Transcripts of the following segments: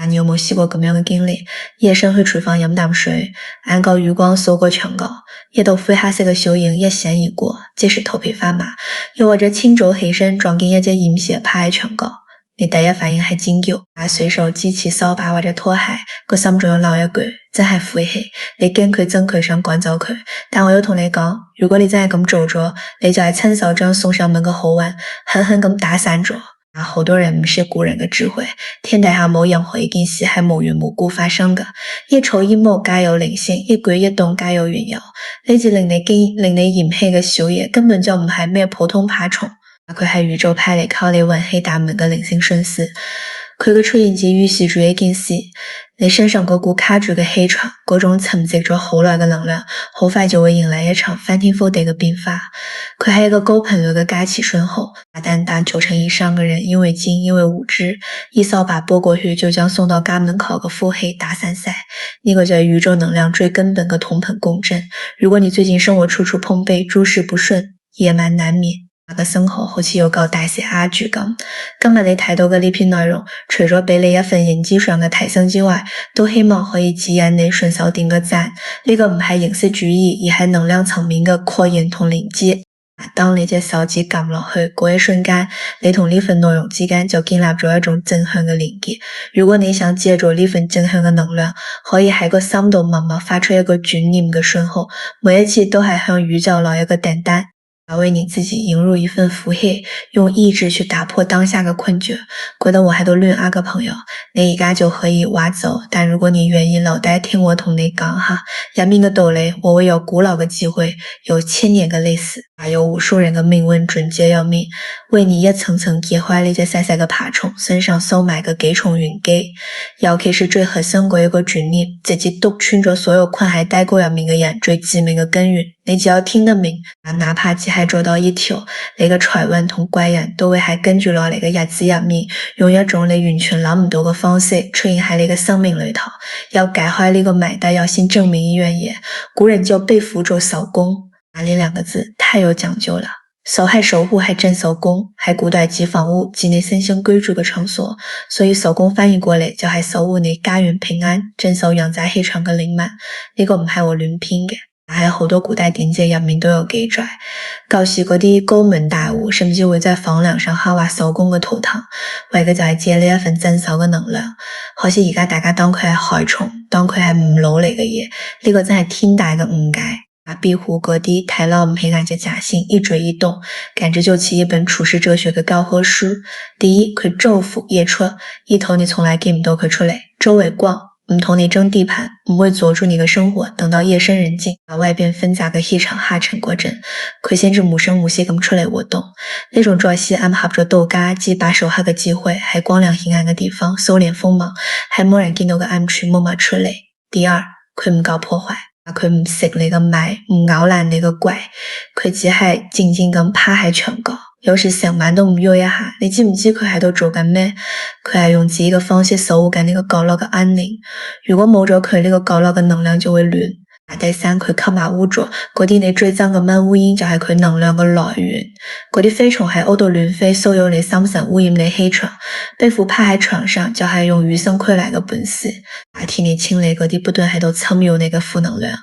你有没有试过咁样嘅经历？夜深去厨房饮啖水，暗角余光扫过墙角，一道灰黑色嘅小影一闪而过，即时头皮发麻。又或者轻轴起身撞见一只染血趴喺墙角，你第一反应系尖叫，随手支起扫把或者拖鞋，个心仲要留一句真系晦气，你惊佢憎佢想赶走佢。但我要同你讲，如果你真系咁做咗，你就系亲手将送上门嘅好运狠狠咁打散咗。好多人唔是古人嘅智慧，天底下冇任何一件事系无缘无故发生嘅，一草一木皆有灵性，一举一动皆有缘由。呢隻令你嫌棄嘅小嘢根本就唔係咩普通爬蟲，佢係宇宙派嚟靠你運氣大門嘅靈性訊息。佢嘅出現只預示住一件事，你身上嗰股卡住嘅氣場，嗰種沉積咗好耐嘅能量，好快就會迎來一場翻天覆地嘅變化。佢係一個高頻率嘅加持訊號，但90%以上嘅人因為驚，因為無知，一掃把撥過去就將送到家門口嘅負氣打散晒。呢個就係宇宙能量最根本嘅同頻共振。如果你最近生活處處碰壁，諸事不順，野蠻難免，個生活好似有嚿大石壓住咁。今日你睇到嘅呢篇內容，除咗俾你一份認知上嘅提升之外，都希望可以指引你順手點個讚。呢個唔係形式主義，而係能量層面嘅擴延同連接。當你隻手指撳落去嗰一瞬間，你同呢份內容之間就建立咗一種正向嘅連結。如果你想借助呢份正向嘅能量，可以喺個心度默默發出一個轉念嘅訊號，每一次都係向宇宙落一個訂單，為你自己引入一份福氣，用意志去打破當下嘅困局。覺得我喺度亂噏嘅朋友，你而家就可以挖走，但如果你願意留低聽我同你講下入面嘅道理，我會有古老嘅智慧，有千年嘅歷史，有無數人嘅命運準結要命，為你一層層揭開呢隻細細嘅爬蟲身上收埋嘅幾重玄機。尤其是最核心嗰一個轉念，直接篤穿咗所有困喺低谷入面嘅人最致命嘅根源。你只要聽得明，哪怕只係做到一條，你嘅財運同貴人都會喺跟住落嚟嘅日子入面，用一種你完全諗唔到嘅方式出現喺你嘅生命裏頭。要解開呢個謎，但要先證明一樣嘢，古人叫被符做守宮，呢兩個字太有講究了。守係守護，係鎮守宮，係古代指房屋，指你身心居住嘅場所，所以守宮翻譯過嚟就係守護你家園平安，鎮守陽宅氣場嘅靈脈。呢個唔係我亂編嘅，喺好多古代典籍入面都有記載。舊時嗰啲高門大戶甚至會在房梁上刻畫守宮嘅圖騰，為嘅就係借呢一份鎮守嘅能量。可惜而家大家當佢係害蟲，當佢係唔老嚟嘅嘢，呢個真係天大嘅誤解。壁虎嗰啲睇落唔起眼嘅假性，一舉一動簡直就似一本處世哲學嘅教科書。第一，佢晝伏夜出，一頭你從來見唔到佢出嚟，周圍逛，唔同你爭地盤，唔會阻住你嘅生活。等到夜深人靜，把外邊紛雜嘅氣場下沉過陣，佢先至無聲無息咁出嚟活動。呢種作息暗合咗道家借把手黑嘅機會，喺光亮顯暗嘅地方收斂鋒芒，喺冇人見到嘅暗處默默出嚟。第二，佢唔搞破壞，佢唔食你個米，唔咬爛你個櫃，佢只係靜靜咁趴喺牆角，有時成晚都唔喐一下。你知唔知佢喺度做緊咩？佢係用自己嘅方式守護緊呢個角落嘅安寧。如果冇咗佢，呢個角落嘅能量就會亂。第三，佢吸埋污濁，嗰啲你最憎嘅蚊烏蠅就係佢能量嘅來源。嗰啲飛蟲喺屋度亂飛，騷擾你心神，污染你氣場。被符趴喺牆上就係用與生俱來嘅本事，替你清理嗰啲不斷喺度侵擾你嘅負能量。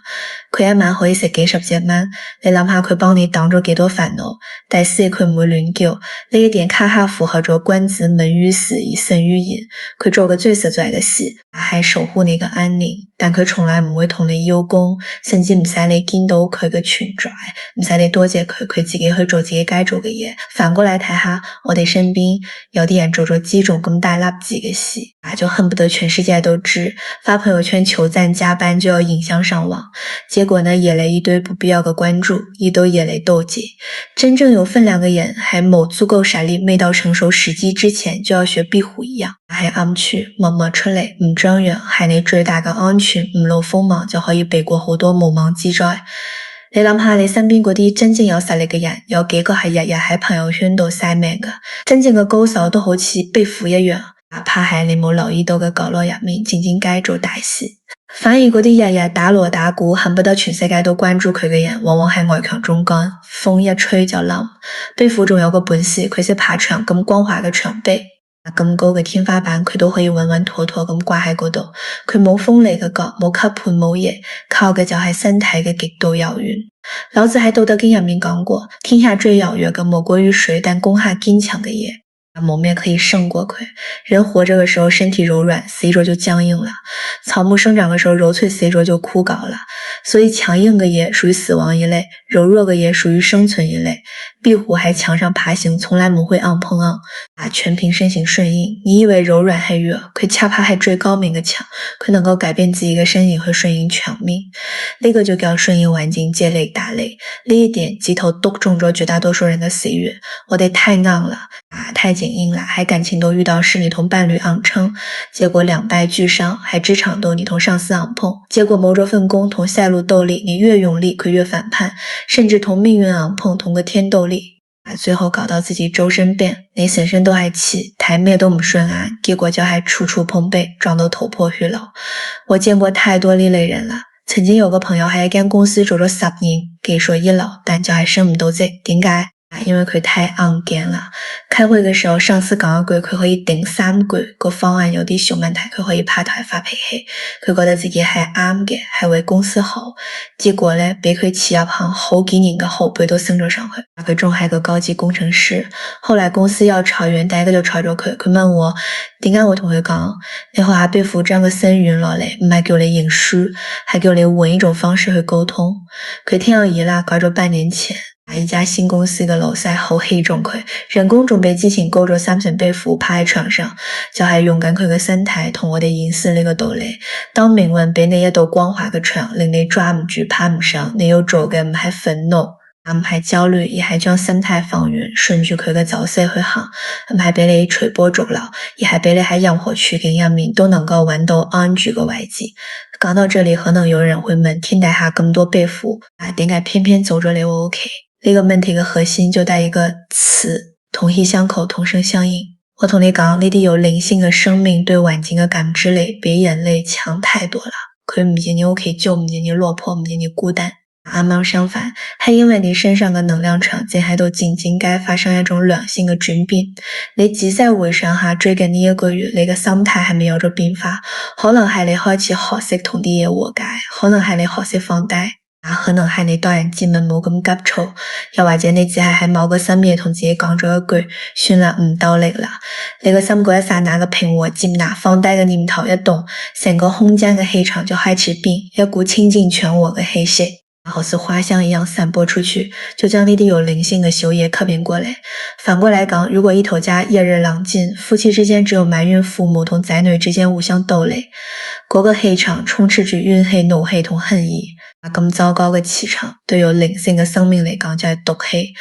佢一晚可以食幾十隻蚊，你諗下佢幫你擋咗幾多煩惱。第四，佢唔會亂叫，呢一點恰恰符合咗君子聞於死而生於隱。佢做嘅最實在嘅事係守護你嘅安寧，但佢從來唔會同你邀功，甚至唔使你見到佢嘅存在，唔使你多謝佢，佢自己去做自己該做嘅嘢。反過來睇下，我哋身邊有啲人做咗呢種咁大粒子嘅事，就恨不得全世界都知，發朋友圈求讚加班就要影相上網，結果呢惹嚟一堆不必要嘅關注，亦都惹嚟妒忌。真正有分量嘅人喺冇足夠實力未到成熟時機之前，就要學壁虎一樣，喺暗處默默出嚟，唔張揚，係你最大嘅安全，唔露鋒芒就可以避過好多無妄之災。你諗下你身邊嗰啲真正有實力嘅人，有幾個係日日喺朋友圈度晒命㗎？真正嘅高手都好似壁虎一樣，哪怕喺你冇留意到嘅角落入面靜靜雞做大事。反而嗰啲日日打鑼打鼓恨不得全世界都關注佢嘅人，往往係外強中乾，風一吹就冧。壁虎仲有個本事，佢識爬牆咁光滑嘅牆壁，咁高嘅天花板佢都可以穩穩妥妥咁掛喺嗰度，佢冇鋒利嘅角，冇吸盤冇嘢，靠嘅就係身體嘅極度柔軟。老子喺《道德經》入面講過，天下最柔弱嘅莫過於水，但攻下堅強嘅嘢。冇咩可以勝過佢。人活着嘅時候身體柔軟，死咗就僵硬了。草木生長嘅時候柔脆，死咗就枯槁了。所以強硬嘅嘢屬於死亡一類，柔弱嘅嘢屬於生存一類。壁虎喺牆上爬行，從來唔會硬碰硬，全憑身形順應。你以為柔軟係弱，佢恰恰係最高明嘅強，佢能夠改變自己嘅身形去順應全命。呢個就叫順應環境，借力打力。呢一點直頭篤中咗絕大多數人嘅死穴。我哋太硬了，太緊硬了，還感情都遇到事你同伴侶硬撐，結果兩敗俱傷；還職場鬥你同上司硬碰，結果謀咗份工同賽路鬥力，你越用力佢越反叛，甚至同命運硬碰，同個天鬥力，最後搞到自己周身病，你成身都係氣，睇咩都唔順眼，結果就係處處碰壁，撞到頭破血流。我見過太多呢類人啦。曾經有個朋友喺一間公司做咗10年，技術一流，但就係升唔到職，點解？因為佢太硬頸啦。開會嘅時候上司講一句佢可以頂3句，個方案有啲小問題佢可以拍台發脾氣，佢覺得自己係啱嘅，係為公司好，結果呢俾佢企入行好幾年嘅後輩都升咗上去，佢仲係個高級工程師。後來公司要裁員，第一個就裁咗佢。佢問我點解，我同佢講，你學下壁虎將個身軟落嚟，唔係叫你認輸，係叫你換一種方式去溝通。佢聽有意啦，搞咗半年前一家新公司嘅老細好器重佢，人工仲比之前高咗3成，壁虎趴喺牆上，就係用緊佢嘅身體同我哋演示呢個道理。當命運俾你一道光滑嘅牆，令你抓唔住攀唔上，你要做嘅唔係憤怒，唔係焦慮，而係將心態放軟，順住佢嘅走勢去行，唔係俾你隨波逐流，而係俾你喺任何處境入面都能夠揾到安住嘅位置。講到這裡，可能有人會問，天底下咁多壁虎，點解偏偏走咗你我 OK？呢個問題嘅核心就帶一個詞，同氣相口，同聲相應。我同你講，呢啲有靈性嘅生命對環境嘅感知力比人類強太多啦。佢唔見你 OK，就唔見你落魄，唔見你孤單。啱啱相反，係因為你身上嘅能量場正喺度靜靜雞發生一種良性嘅轉變。你仔細回想下最近呢一個月，你嘅心態係咪有咗變化？可能係你開始學識同啲嘢和解，可能係你學識放低，可能係你待人接物冇咁急躁，又或者你只係喺某個深夜同自己講咗一句算啦，唔鬥力啦。你個心嗰一剎那嘅平和接納放低嘅念頭一動，成個空間嘅氣場就開始變，一股清淨全我嘅氣息，好似花香一樣散播出去，就將呢啲有靈性嘅修業吸引過來。反過來講，如果一頭家夜日冷靜，夫妻之間只有埋怨父母同仔女之間互相鬥力，嗰個氣場充斥住怨氣、怒氣同恨意。咁糟糕嘅氣場對有靈性嘅生命嚟講就係毒氣，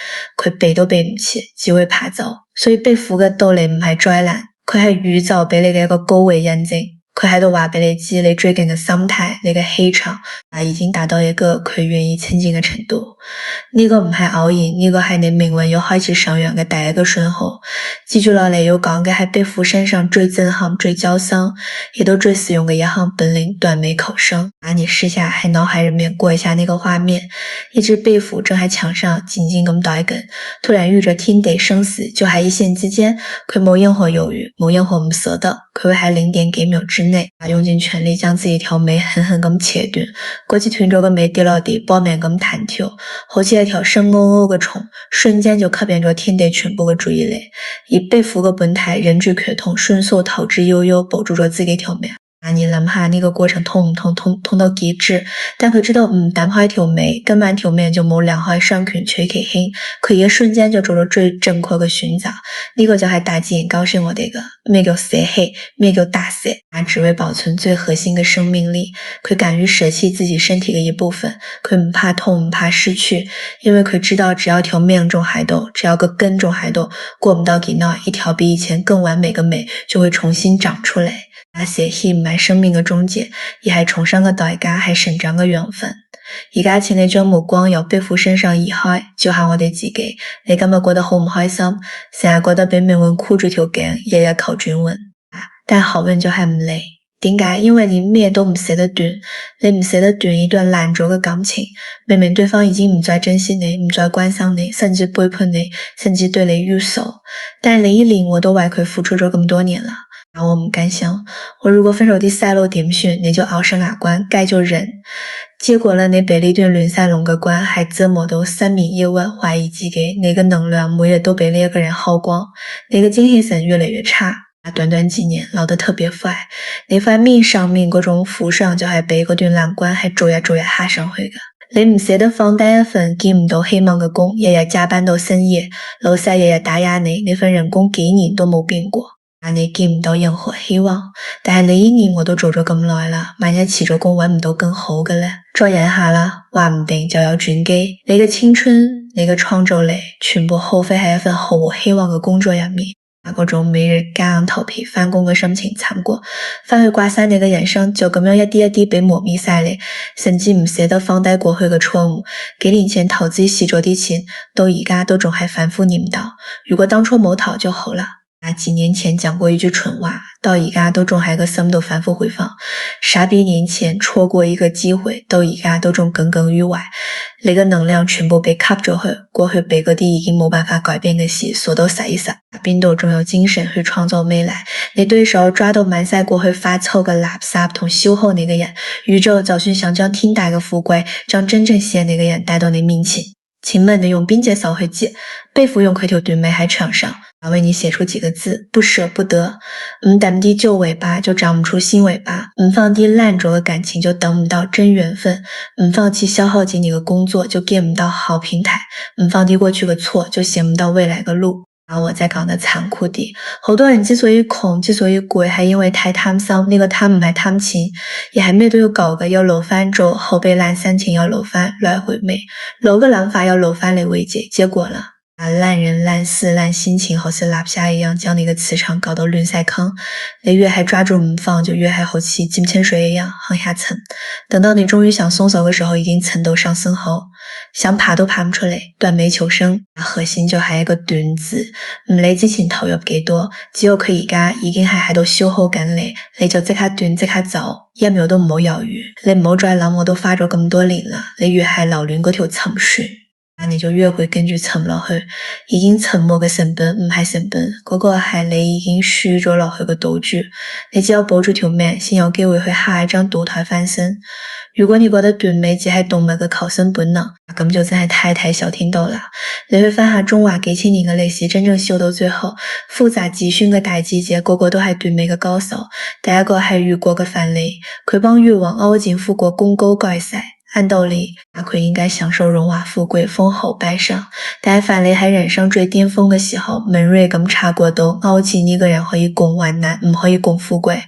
佢避都避唔切，只會爬走。所以壁虎嘅鬥力唔係災難，佢係宇宙俾你嘅一個高維印證。佢喺度話俾你知，你最近嘅心態，你嘅氣場已經達到一個佢願意親近嘅程度。呢個唔係偶然，呢個係你命運要開始上揚嘅第一個信號。接住落嚟要講嘅係壁虎身上最震撼、最嬌生，亦都最實用嘅一項本領——斷尾求生。你試下喺腦海入面過一下那個畫面，一隻壁虎正喺牆上靜靜咁待緊，突然遇着天地生死，就喺一線之間，佢冇任何猶豫，冇任何唔捨得，佢會喺0.幾秒之內用盡全力將自己條尾狠狠咁切斷，嗰支斷咗個尾跌落地，搏命咁彈跳，好似一條生勾勾嘅蟲，瞬間就吸引咗天地全部嘅注意力。以壁虎嘅本體忍住血痛，迅速逃之夭夭，保住咗自己條命。你諗下呢個過程痛唔痛？痛到極致，但佢知道彈開條尾，今晚條命就冇兩害相權取其輕，佢一瞬間就做咗最正確嘅選擇。呢個就係大自然教識我哋嘅，咩叫捨棄，咩叫大捨，只為保存最核心嘅生命力。佢敢於捨棄自己身體嘅一部分，佢唔怕痛，唔怕失去，因為佢知道只要條命仲喺度，只要個根仲喺度，過唔到幾耐，一條比以前更完美嘅尾就會重新長出嚟。捨棄唔係生命嘅終結，而係重生嘅代價，係成長嘅緣分。而家請你將目光由壁虎身上移開，照下我哋自己。你今日過得好唔開心，成日覺得俾命運箍住條頸，日日求轉運，但好運就係唔嚟。点解？因为你咩都唔捨得斷，你唔捨得斷一段爛咗嘅感情。明明對方已經唔再珍惜你，唔再關心你，甚至背叛你，甚至對你喐手，但林依林我都為佢付出咗咁多年了，我唔甘心。我如果分手第3路點選，你就咬實牙關，該就忍。結果呢，你被呢段亂晒龍嘅關還折磨到失眠夜晚，懷疑自己，你嘅能量每日都被呢一個人耗光，你嘅精氣神越來越差。短短幾年老得特別快，你塊面上面嗰種負傷就係俾嗰段爛關係逐日蝦上去嘅。你唔捨得放低一份見唔到希望嘅工，日日加班到深夜，老細日日打壓你，呢份人工幾年都冇變過，你見唔到任何希望。但係你依然我都做咗咁耐啦，萬一辭咗工揾唔到更好嘅呢？再忍下啦，話唔定就有轉機。你嘅青春，你嘅創造力，全部耗費喺一份毫無希望嘅工作入面。嗰種每日夾硬頭皮返工嘅心情慘過返去掛晒你嘅人生，就咁樣一啲一啲被磨滅晒你，甚至唔捨得放低過去嘅錯誤。幾年前投資蝕咗啲錢，到而家都仲係反覆念叨，如果當初冇逃就好了。幾年前講過一句蠢話，到而家都仲喺個心度反覆回放。傻逼年前錯過一個機會，到而家都仲耿耿於懷。你嘅能量全部被吸咗去，過去被嗰啲已經冇辦法改變嘅事鎖到實一實，邊度仲有精神去創造未來？你對手抓到滿晒過去發臭嘅垃圾同消耗你嘅人，宇宙就算想將天大嘅富貴，將真正喜愛你嘅人帶到你面前，請問你用邊隻手去接？背負用佢條短尾喺牆上，為你寫出幾個字：不捨不得。唔抌啲舊尾巴，就長唔出新尾巴；唔放啲爛咗嘅感情，就等唔到真緣分；唔放棄消耗緊你嘅工作，就見唔到好平台；唔放低過去嘅錯，就行唔到未來嘅路。我再講得殘酷啲，好多人之所以窮，之所以攰，係因為太貪心。呢個貪唔係貪錢，而係咩都要搞嘅，要撈翻做後備爛心情，要撈翻來回味，撈嘅諗法要撈翻嚟慰藉，結果呢？爛人爛事爛心情好似蠟蝦一樣，將你嘅磁場搞到亂晒坑，你越係抓住唔放，就越係好似浸清水一樣向下沉，等到你終於想鬆手嘅時候，已經沉到上身後，想爬都爬唔出嚟，斷尾求生，核心就係一個斷字，唔理之前投入幾多，只要佢而家已經係喺度消耗緊你就即刻斷即刻走，一秒都唔好猶豫，你唔好再諗我都花咗咁多年啦，你越係留戀嗰條沉船，你就越會跟住沉落去，已經沉沒嘅成本唔係成本，嗰個係你已經輸咗落去嘅賭注，你只有保住條命，先有機會去下一張賭台翻身。如果你覺得斷尾只係動物嘅求生本能，咁就真係太小天道啦。你去翻下中華幾千年嘅歷史，真正修到最後，複雜極凶嘅大季節，個個都係斷尾嘅高手。第一個係越國嘅范蠡，佢幫越王歐景復國功高蓋世。按道理，佢應該享受榮華富貴、封侯拜上，但係范蠡喺人生最巔峰嘅時候，敏銳咁察覺到歐景呢個人可以共患難，唔可以共富貴。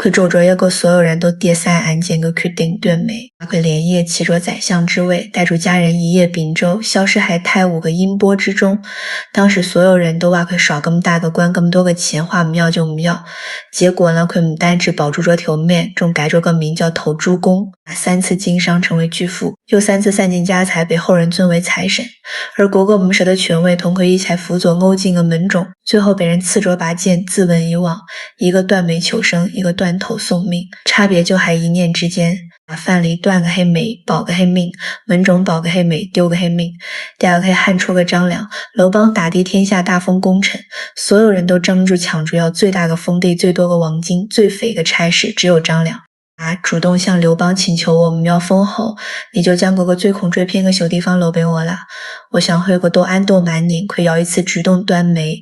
佢做咗一個所有人都跌晒眼鏡嘅決定，斷尾。佢連夜騎咗宰相之位，帶住家人一葉秉州，消失喺太武嘅音波之中。當時所有人都話佢耍咁大嘅官，咁多嘅錢，話唔要就唔要。結果呢，佢唔單止保住咗條命，仲改咗個名叫投諸公，3次經商成為巨富，又3次散盡家財，被後人尊為財神。而嗰個唔捨得權位，同佢一齊輔佐歐景嘅門種，最後被人刺咗把劍，自刎而亡。一個斷尾求生，一個斷頭送命，差別就喺一念之間。范蠡斷嘅係尾，保嘅係命；門種保嘅係尾，丟嘅係命。第二個係漢初嘅張良，劉邦打的天下大封功臣，所有人都爭住搶住要最大嘅封地、最多嘅黃金、最肥嘅差事，只有張良主動向劉邦請求我們要封侯，你就將嗰個最窮最偏嘅小地方留俾我啦。我想去個多安度滿年，佢要一次主動斷尾。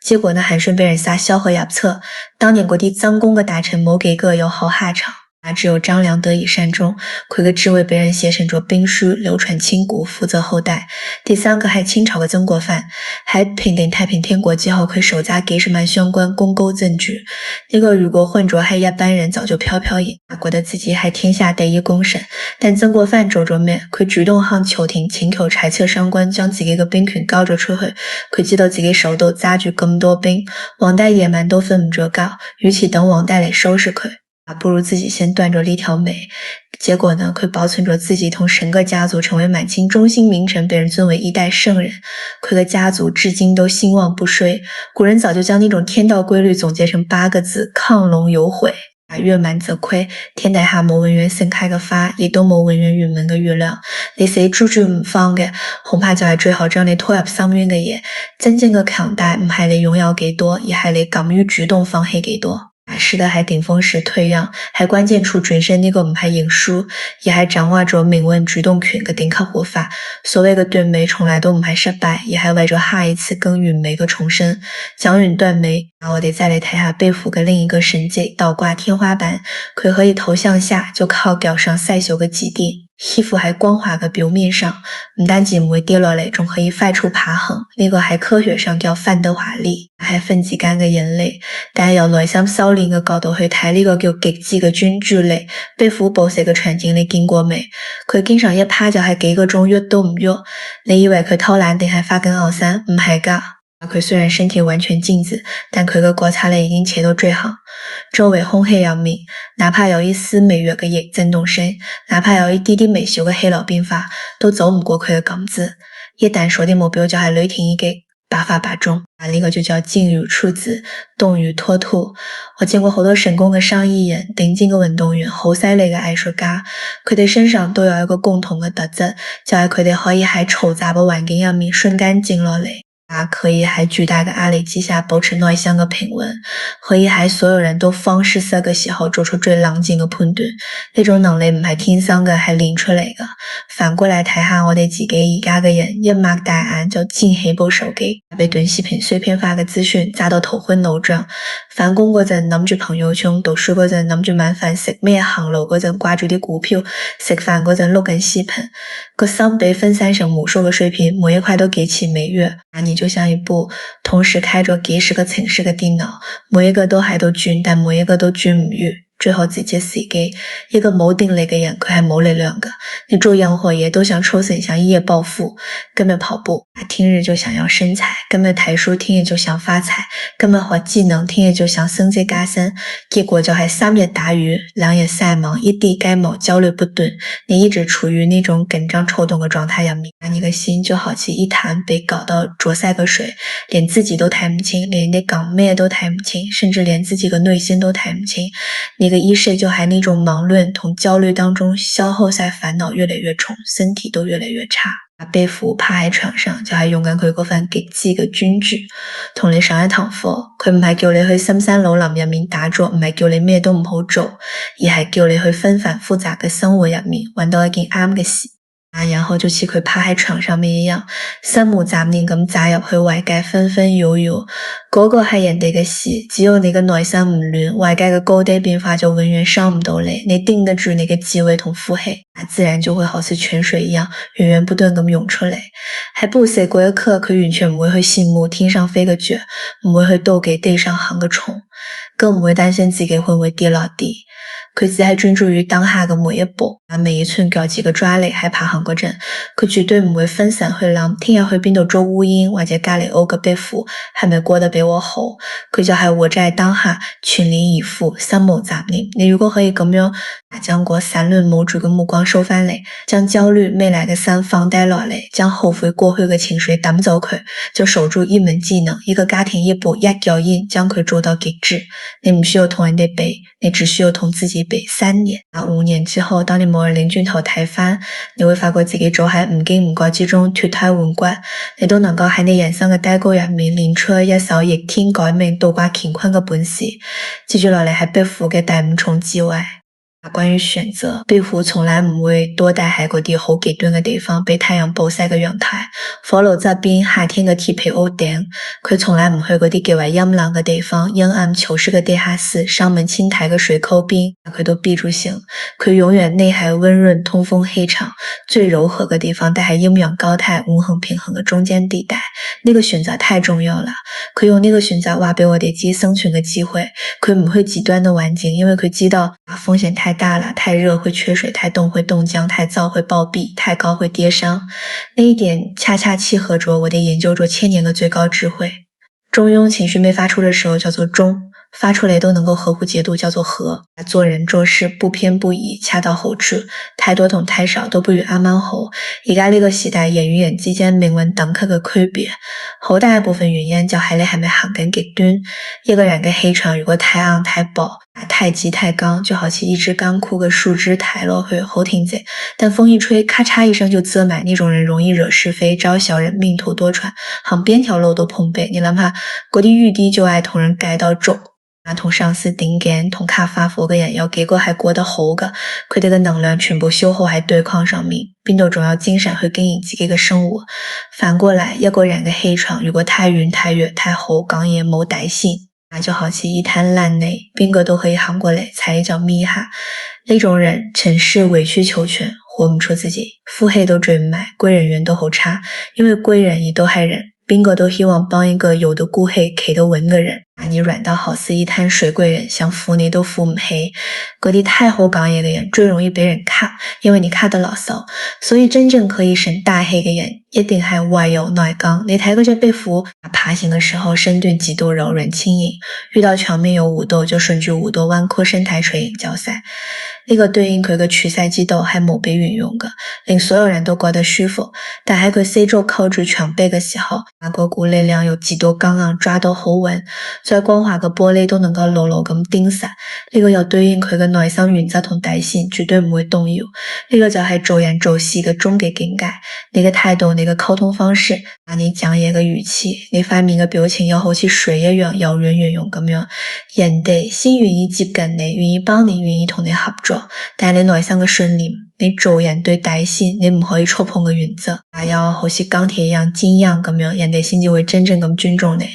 結果呢，韓信被人殺蕭何入冊，當年嗰啲爭功嘅大臣冇幾個有好下場。只有張良得以善終，佢嘅智慧被人寫成咗兵書，流傳千古，福澤後代。第三個係清朝嘅曾國藩，喺平定太平天國之後，佢手揸幾十萬縣官，功高震主。呢個如果混咗係一般人，早就飄飄然，覺得自己係天下第一功臣。但曾國藩做咗咩？佢主動向朝廷請求裁撤商官，將自己嘅兵權交咗出去。佢知道自己手度揸住咁多兵，黃帶野蠻都分唔着高，與其等黃帶嚟收拾佢，不如自己先斷咗呢條尾。結果呢，佢保存咗自己同整個家族成為滿清中興名臣，被人尊為一代聖人。佢嘅家族至今都興旺不衰。古人早就將呢種天道規律總結成8個字：亢龍有悔。月满则亏，天底下冇永遠盛開嘅花，亦都冇永遠圓滿嘅月亮。你死豬豬唔放嘅，恐怕就係最後將你拖入深淵嘅嘢。真正嘅強大唔係你擁有幾多，而係你敢於主動放棄幾多。是的，喺頂峰時退讓，喺關鍵處轉身，呢個唔係認輸，而係掌握咗命運主動權嘅頂級活法。所謂嘅斷尾，從來都唔係失敗，而係為咗下一次更完美嘅重生。講完斷尾，我哋再嚟睇下貝父嘅另一個神蹟——倒掛天花板。佢可以頭向下，就靠腳上細小嘅幾點，依附喺光滑嘅表面上，唔單止唔會跌落嚟，仲可以快速爬行。呢個喺科學上叫范德華力，係分子間嘅引力。但係由內心修煉嘅角度去睇，呢個叫極致嘅專注力。貝父暴食嘅場景你見過未？佢經常一趴就係幾個鐘喐都唔喐。你以為佢偷懶定係發緊牛山？唔係㗎。佢雖然身體完全靜止，但佢嘅覺察力已經扯到最行。周圍空氣入面，哪怕有一絲微弱嘅液震動聲，哪怕有一啲啲微小嘅氣流變化，都走唔過佢嘅感知。一旦鎖定目標就係雷霆一擊，百發百中。呢個就叫靜如處子，動如脫兔。我見過好多成功嘅上億人、頂尖嘅運動員、好犀利嘅藝術家，佢哋身上都有一個共同嘅特質，就係佢哋可以喺嘈雜嘅環境入面瞬間靜落嚟。可以喺巨大嘅壓力之下保持內心嘅平穩，可以喺所有人都慌失色嘅時候做出最冷靜嘅判斷。呢種能力唔係天生嘅，係練出嚟嘅。反過來睇下我哋自己而家嘅人，一擘大眼就撿起部手機，被短視頻碎片化嘅資訊炸到頭昏腦脹。返工嗰陣諗住朋友圈，讀書嗰陣諗住晚飯食咩，行路嗰陣掛住啲股票，食飯嗰陣錄緊視頻，個心被分散成無數嘅碎片，每一塊都幾次每月。你就像一部同時開着幾十個程式嘅電腦，每一個都喺度轉，但每一個都轉唔完，最後直接死機。一個冇定力嘅人，佢係冇力量嘅。你做任何嘢都想抽身，想一夜暴富。今日跑步，聽日就想要身材；今日睇書，聽日就想發財；今日學技能，聽日就想升職加薪。結果就係3日打魚，2日曬網，一地雞毛，焦慮不斷。你一直處於那種緊張抽動嘅狀態入面，你嘅心就好似一潭被搞到濁塞嘅水，連自己都睇唔清，連你講咩都睇唔清，甚至連自己嘅內心都睇唔清。你嘅意識就喺那種忙亂同焦慮當中消耗晒，煩惱越來越重，身體都越來越差。貝父趴喺床上就係用緊佢嗰份極致嘅專注。同你上一堂課，佢唔係叫你去深山老林入面打坐，唔係叫你咩都唔好做，而係叫你去紛繁複雜嘅生活入面揾到一件啱嘅事。然後就似佢趴喺床上面一樣，心無雜念咁扎入去外界紛紛擾擾，嗰個係人哋嘅事，只要你嘅內心唔亂，外界嘅高低變化就永遠傷唔到你。你定得住你嘅智慧同腹氣，自然就會好似泉水一樣源源不斷咁湧出嚟。喺暴食嗰一刻，佢完全唔會去羨慕天上飛嘅雀，唔會去妒忌地上行嘅蟲，更唔會擔心自己會唔會跌落地。佢只係專注於當下嘅每一步，每一寸腳趾嘅抓力。喺爬行嗰陣，佢絕對唔會分散去諗聽日去邊度捉烏蠅，或者隔籬屋嘅貝父係咪過得比我好。佢就係活在當下，全力以赴，心無雜念。你如果可以咁樣將嗰散亂無主嘅目光收翻嚟，將焦慮未來嘅心放低落嚟，將後悔過去嘅情緒抌走佢，就守住一門技能，一個家庭一步一腳印，將佢做到極致。你唔需要同人哋比，你只需要同自己比。3年5年之後，當你冇人擰轉頭睇翻，你會發覺自己早喺唔經唔覺之中脫胎換骨，你都能夠喺你人生嘅低谷入面練出一手逆天改命、倒掛乾坤嘅本事。接住落嚟係貝父嘅第5重智慧。關於選擇，貝父從來唔會多待喺嗰啲好極端嘅地方，被太陽暴曬嘅陽台、火爐側邊、夏天嘅鐵皮屋頂。佢從來唔去嗰啲極為陰冷嘅地方，陰暗潮濕嘅地下室、上門青苔嘅水溝邊，佢都閉住心。佢永遠內喺溫潤通風氣場最柔和嘅地方，但係陰陽高態、穩衡平衡嘅中間地帶。呢個選擇太重要啦！佢用呢個選擇話俾我哋知生存嘅機會。佢唔去極端嘅環境，因為佢知道風險太大了，太熱會缺水，太凍會凍僵，太燥會暴斃，太高會跌傷。那一點恰恰契合着我哋研究咗1000年嘅最高智慧。中庸情緒沒發出的時候叫做中，发出来都能够合乎节度，叫做和。做人做事不偏不倚，恰到好处，太多同太少都不如啱啱好。而家呢個時代，人與人之間命運等級嘅區別，好大一部分原因就係你係咪行緊極端。一個人嘅氣場如果太硬太薄，太急太剛，就好似一隻乾枯嘅樹枝抬落去好挺直，但風一吹咔嚓一聲就遮滿，那種人容易惹是非，招小人，命途多舛，行邊條路都碰壁。你諗下，嗰啲玉帝就愛同人計到足，同上司頂頸同卡發火嘅人有幾個係過得好嘅？佢哋嘅能量全部消耗喺對抗上面，邊度仲有精神去經營自己嘅生活？反過來，一個人嘅氣場如果太遠太弱太好，講嘢冇底線，那就好似一灘爛泥，邊個都可以行過嚟踩一腳搣一下。呢種人成事委曲求全，活唔出自己，呼氣都追唔埋，歸人緣都好差，因為歸人亦都係人，邊個都希望幫一個有得顧氣企得穩嘅人，你軟到好似一灘水貴人，想扶你都扶唔起。嗰啲太好講嘢嘅人最容易俾人卡，因為你卡得牢騷，所以真正可以成大氣嘅人一定係外柔內剛。你睇嗰隻壁虎爬行嘅時候身段極度柔軟輕盈，遇到牆面有弧度就順住弧度彎曲身體垂影交賽。呢個對應佢嘅取勢之道係冇被運用嘅，令所有人都覺得舒服。但喺佢四周靠住牆壁嘅時候，嗰股力量有極度剛硬，抓到好穩，再光滑嘅玻璃都能夠牢牢咁釘實。呢個又對應佢嘅內心原則同底線，絕對唔會動搖。呢個就係做人做事嘅終極境界。你嘅態度，你嘅溝通方式，你講嘢嘅語氣，你塊面嘅表情要好似水一樣柔軟圓融咁樣，人哋先願意接近你，願意幫你，願意同你合作。但係你內心嘅信念，你做人對底線，你唔可以觸碰嘅原則，要好似鋼鐵一樣堅硬咁樣，人哋先至會真正咁尊重你，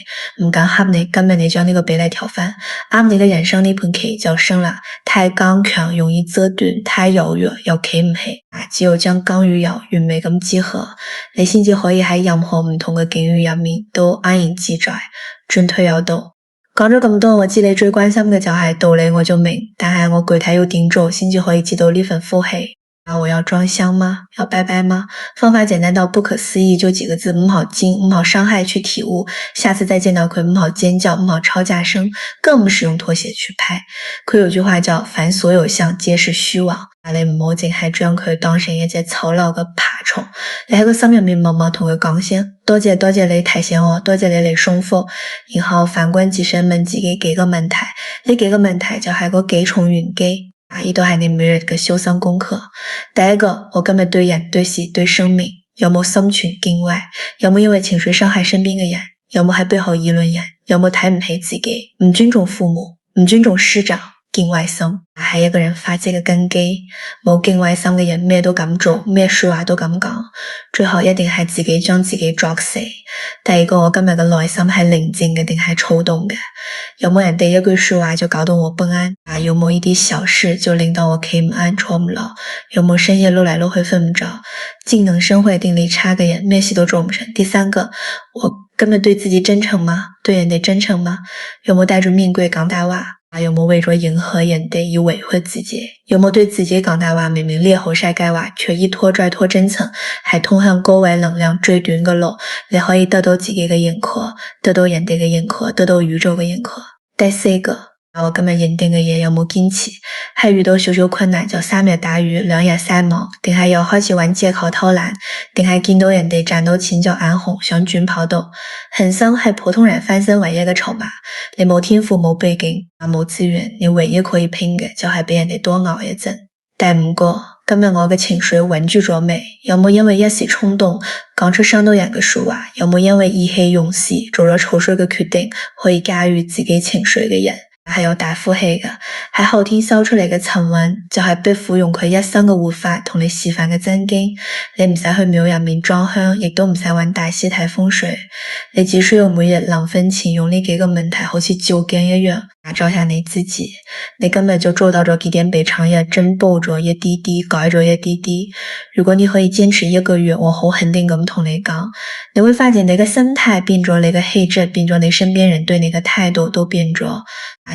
唔敢恰你，根本你將呢個比例調翻，啱你嘅人生呢盤棋就生啦。太剛強容易折斷，太柔弱又企唔起，只有將剛與柔完美咁結合，你先至可以喺任何唔同嘅境遇入面都安然自在，進退有道。講咗咁多，我知你最關心嘅就係道理我就明，但係我具體要點做先至可以接到呢份福氣？我要裝香嗎？要拜拜嗎？方法簡單到不可思議，就幾個字：唔好驚，唔好傷害去體悟，下次再見到佢唔好尖叫，唔好抄架聲，更唔使用拖鞋去拍。佢有句話叫凡所有相皆是虛妄，你唔好淨係將佢當成一隻醜陋嘅爬蟲，你喺個心入面默默同佢講聲多謝你提醒我，多謝你嚟送福，然後反觀自身問自己幾個問題，呢幾個問題就係嗰幾重玄機。呢都係你每日嘅修心功課。第一個，我今日對人對事對生命有冇心存敬畏？有冇因為情緒傷害身邊嘅人？有冇喺背後議論人？有冇睇唔起自己？唔尊重父母？唔尊重師長？敬畏心係一個人發跡嘅根基。冇敬畏心嘅人咩都敢做，咩說話都敢講，最後一定係自己將自己作死。第二個，我今日嘅內心係寧靜嘅定係躁動嘅？有冇人哋一句說話就搞到我不安？有冇一啲小事就令到我企唔安坐唔牢？有冇深夜碌嚟碌去瞓唔着？技能生會定力差嘅人咩事都做唔成。第三個，我今日對自己真誠嗎？對人哋真誠嗎？有冇帶住面具講大話？有冇為咗迎合人哋而委屈自己？有冇對自己講大話，明明裂喉晒雞話，卻一拖再拖真誠，係通向高維能量最短嘅路？你可以得到自己嘅認可，得到人哋嘅認可，得到宇宙嘅認可。第四個，我今日認定嘅嘢有冇堅持？係遇到少少困難就3日打魚2日曬網，定係又開始揾借口偷懶？定係見到人哋賺到錢就眼紅想轉跑道？恆生係普通人翻身唯一嘅籌碼。你冇天賦冇背景冇資源，你唯一可以拼嘅就係俾人哋多熬一陣。第五個，今日我嘅情緒穩住咗未？有冇因為一時衝動講出傷到人嘅說話？有冇因為意氣用事做咗草率嘅決定可以駕馭自己情緒嘅人？係有大呼氣嘅，喺後天修出嚟嘅沉穩，就係壁虎用佢一生嘅活法同你示範嘅真經。你唔使去廟入面裝香，亦都唔使揾大師睇風水，你只需要每日臨瞓前用呢幾個問題好似照鏡一樣打照下你自己。你今日就做到咗幾點被長日進步咗一啲啲，改咗一啲啲。如果你可以堅持1個月，我好肯定咁同你講，你會發現你嘅心態變咗，你嘅氣質變咗，你身邊人對你嘅態度都變咗，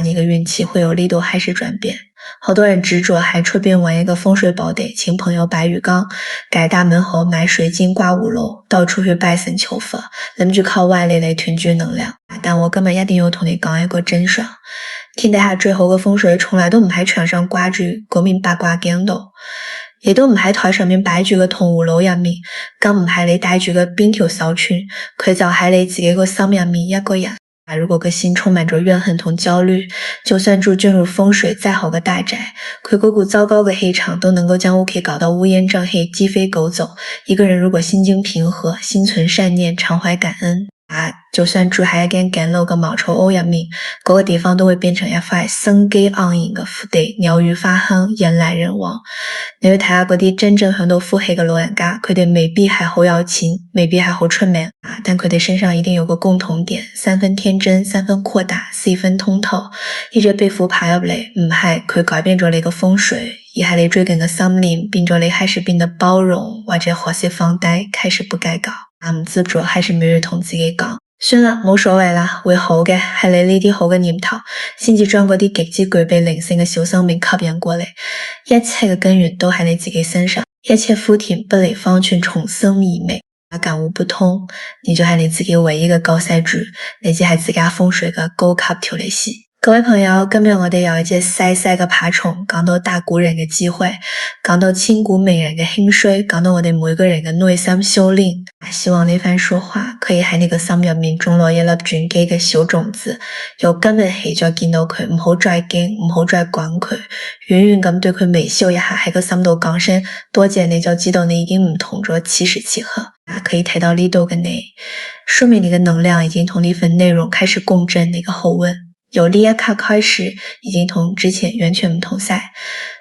你嘅運氣會由呢度開始轉變。好多人执着还出边玩一个风水宝典，请朋友摆鱼缸，改大门后买水晶挂5楼，到处去拜神求佛，那么就靠外力来团聚能量。但我今日一定要同你講一個真相，天底下最好嘅風水從來都唔喺牆上掛住嗰面八卦鏡度，亦都唔喺台上面擺住個銅葫蘆入面，更唔係你帶住個邊條手串，佢就喺你自己個心入面一個人。如果個心充滿着怨恨同焦慮，就算住進入風水再好嘅大宅，佢嗰股糟糕嘅氣場都能夠將屋企搞到烏煙瘴氣、雞飛狗走。一個人如果心境平和，心存善念，常懷感恩，就算住喺一間簡陋嘅茅草屋入面，嗰個地方都會變成一塊生機盎然嘅福地，鳥語花香，人來人往。你去睇下嗰啲真正享到福氣嘅老人家，佢哋未必係好有錢，未必係好出名，但佢哋身上一定有個共同點，3分天真，3分闊大，4分通透。一隻被符爬入嚟，唔係佢改變咗你個風水，而係你最近嘅心念變咗你開始變得包容，或者學識放低，開始不計較。唔執着，還是每日同自己講，算啦，冇所謂啦，會好嘅，係你呢啲好嘅念頭，先至將嗰啲極之具備靈性嘅小生命吸引過嚟。一切嘅根源都喺你自己身上，一切福田不離方寸，重生而美。感悟不通，你就係你自己唯一嘅救世主，你只係自家風水嘅高級調理師。各位朋友，今日我哋有一隻細細嘅爬蟲，講到大古人嘅智慧，講到千古美人嘅興衰，講到我哋每個人嘅內心修煉。希望呢番說話可以喺你個心入面種落一粒轉機嘅小種子，由今日起再見到佢，唔好再驚，唔好再管佢，遠遠咁對佢微笑一下，喺個心度講聲多謝，你就知道你已經唔同咗，此時此刻。可以睇到呢度嘅你，說明你嘅能量已經同呢份內容開始共振，那個後運由呢一刻開始已經同之前完全唔同晒。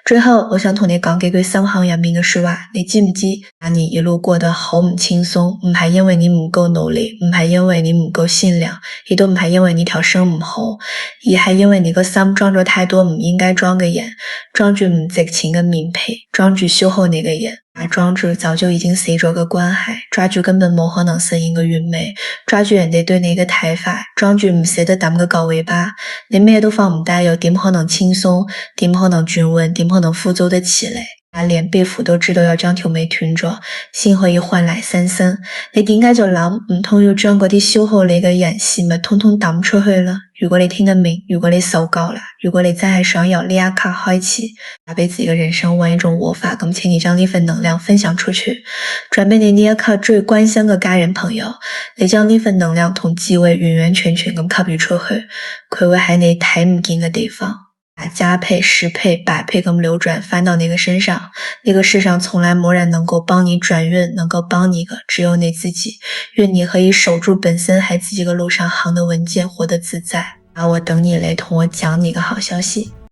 最後我想同你講幾句心行入面嘅說話，你知唔知你一路過得好唔輕鬆，唔係因為你唔夠努力，唔係因為你唔夠善良，亦都唔係因為你條身唔好，而係因為你個心裝咗太多唔應該裝嘅人，裝住唔值錢嘅面皮，裝住消耗你嘅人，裝住早就已經死咗嘅關係，抓住根本冇可能實現嘅完美，抓住人哋對你嘅睇法，裝住唔捨得抌嘅舊尾巴，你咩都放唔低，又點可能輕鬆，點可能均穩，點可能富足得起嚟？連貝父都知道要將條眉斷咗，先可以換來新生。你點解就諗唔通要將嗰啲消耗你嘅人事物通通抌出去啦？如果你聽得明，如果你受夠啦，如果你真係想由呢一刻開始俾自己嘅人生換一種活法，咁請你將呢份能量分享出去，轉俾你呢一刻最關心嘅家人朋友，你將呢份能量同智慧完完全全咁給予出去，佢會喺你睇唔見嘅地方加倍、10倍、100倍咁流轉翻到你嘅身上。呢個世上從來冇人能夠幫你轉運，能夠幫你嘅只有你自己。願你可以守住本身喺自己嘅路上行得穩健，活得自在。我等你來同我講你個好消息。